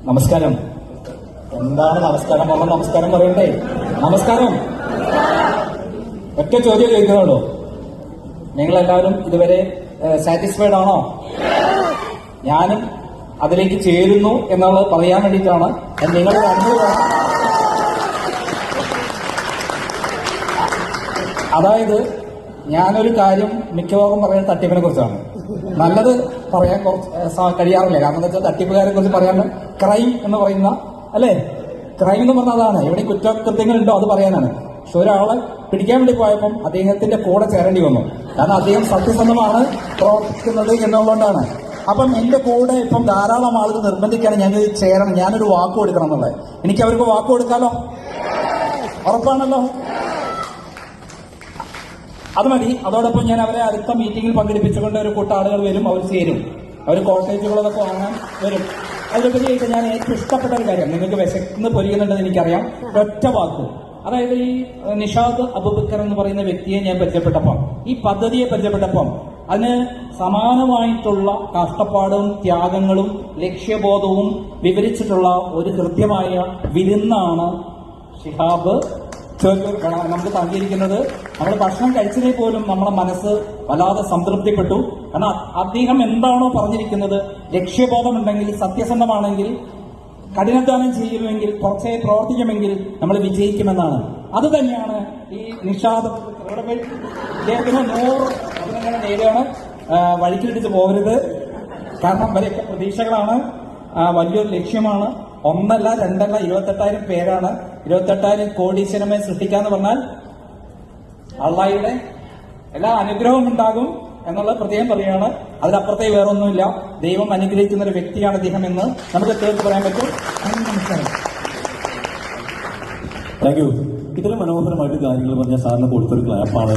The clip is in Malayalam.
നമസ്കാരം. എന്താണ് നമസ്കാരം പറഞ്ഞ നമസ്കാരം പറയണ്ടേ? നമസ്കാരം. ഒറ്റ ചോദ്യം ചോദിക്കുന്നുള്ളൂ. നിങ്ങളെല്ലാവരും ഇതുവരെ സാറ്റിസ്ഫൈഡ് ആണോ? ഞാനും അതിലേക്ക് ചേരുന്നു എന്നുള്ളത് പറയാൻ വേണ്ടിയിട്ടാണ് നിങ്ങൾ അതായത് ഞാനൊരു കാര്യം മിക്കവാറും പറയുന്നത് തട്ടിപ്പിനെ കുറിച്ചാണ്. നല്ലത് പറയാൻ കുറച്ച് കഴിയാറില്ല. കാരണം എന്താ വെച്ചാൽ തട്ടിപ്പുകാരെ കുറിച്ച് പറയാൻ ക്രൈം എന്ന് പറയുന്ന അല്ലേ, ക്രൈം എന്ന് പറഞ്ഞാൽ അതാണ്. എവിടെ കുറ്റകൃത്യങ്ങളുണ്ടോ അത് പറയാനാണ്. പക്ഷെ ഒരാളെ പിടിക്കാൻ വേണ്ടി പോയപ്പം അദ്ദേഹത്തിന്റെ കൂടെ ചേരേണ്ടി വന്നു. കാരണം അദ്ദേഹം സത്യസന്ധമാണ് പ്രവർത്തിക്കുന്നത് എന്നുള്ളതുകൊണ്ടാണ്. അപ്പം എന്റെ കൂടെ ഇപ്പം ധാരാളം ആളുകൾ നിർബന്ധിക്കുകയാണ് ഞാൻ ചേരണം, ഞാനൊരു വാക്ക് കൊടുക്കണം എന്നുള്ളത്. എനിക്ക് അവർക്ക് വാക്ക് കൊടുക്കാലോ? ഉറപ്പാണല്ലോ. അത് മതി. അതോടൊപ്പം ഞാൻ അവരെ അടുത്ത മീറ്റിംഗിൽ പങ്കെടുപ്പിച്ചുകൊണ്ട് ഒരു കൂട്ടം ആളുകൾ വരും, അവർ ചേരും, അവർ കോട്ടേജുകളൊക്കെ വാങ്ങാൻ വരും. അതിലുപരിയായിട്ട് ഞാൻ ഏറ്റവും ഇഷ്ടപ്പെട്ട ഒരു കാര്യം, നിങ്ങൾക്ക് വിശന്ന് പൊരിയുന്നുണ്ടെന്ന് എനിക്കറിയാം, ഒറ്റ വാക്ക്. അതായത് ഈ നിഷാദ് അബൂബക്കർ എന്ന് പറയുന്ന വ്യക്തിയെ ഞാൻ പരിചയപ്പെട്ടപ്പം, ഈ പദ്ധതിയെ പരിചയപ്പെട്ടപ്പം അതിന് സമാനമായിട്ടുള്ള കഷ്ടപ്പാടും ത്യാഗങ്ങളും ലക്ഷ്യബോധവും വിവരിച്ചിട്ടുള്ള ഒരു കൃത്യമായ വിരുന്നാണ് ഷിഹാബ് നമുക്ക് നൽകിയിരിക്കുന്നത്. നമ്മൾ ഭക്ഷണം കഴിച്ചതിൽ പോലും നമ്മുടെ മനസ്സ് വല്ലാതെ സംതൃപ്തിപ്പെട്ടു. കാരണം അദ്ദേഹം എന്താണോ പറഞ്ഞിരിക്കുന്നത്, ലക്ഷ്യബോധമുണ്ടെങ്കിൽ, സത്യസന്ധമാണെങ്കിൽ, കഠിനാധ്വാനം ചെയ്യുമെങ്കിൽ, കുറച്ചേ പ്രവർത്തിക്കുമെങ്കിൽ നമ്മൾ വിജയിക്കുമെന്നാണ്. അത് തന്നെയാണ് ഈ നിഷാദ്. ഇദ്ദേഹത്തിന് 100 അഭിനന്ദനം നേരെയാണ്. വഴിക്കിലിട്ടിച്ച് പോകരുത്. കാരണം അവരൊക്കെ പ്രതീക്ഷകളാണ്, വലിയൊരു ലക്ഷ്യമാണ്. 1 അല്ല 2 അല്ല 28,000 പേരാണ്. 28,000 കോടി സിനിമയെ സൃഷ്ടിക്കാന്ന് പറഞ്ഞാൽ അള്ളാഹുവിന്റെ എല്ലാ അനുഗ്രഹവും ഉണ്ടാകും എന്നുള്ളത് പ്രത്യേകം പറയുകയാണ്. അതിനപ്പുറത്തേക്ക് വേറൊന്നുമില്ല. ദൈവം അനുഗ്രഹിക്കുന്ന ഒരു വ്യക്തിയാണ് അദ്ദേഹം എന്ന് നമുക്ക് തീർത്ത് പറയാൻ പറ്റും. നമസ്കാരം. Thank you. ഇത്രയും മനോഹരമായിട്ട് കാര്യങ്ങൾ പറഞ്ഞ സാറിന് കൊടുത്തൊരു ക്ലാപ്പാണ്.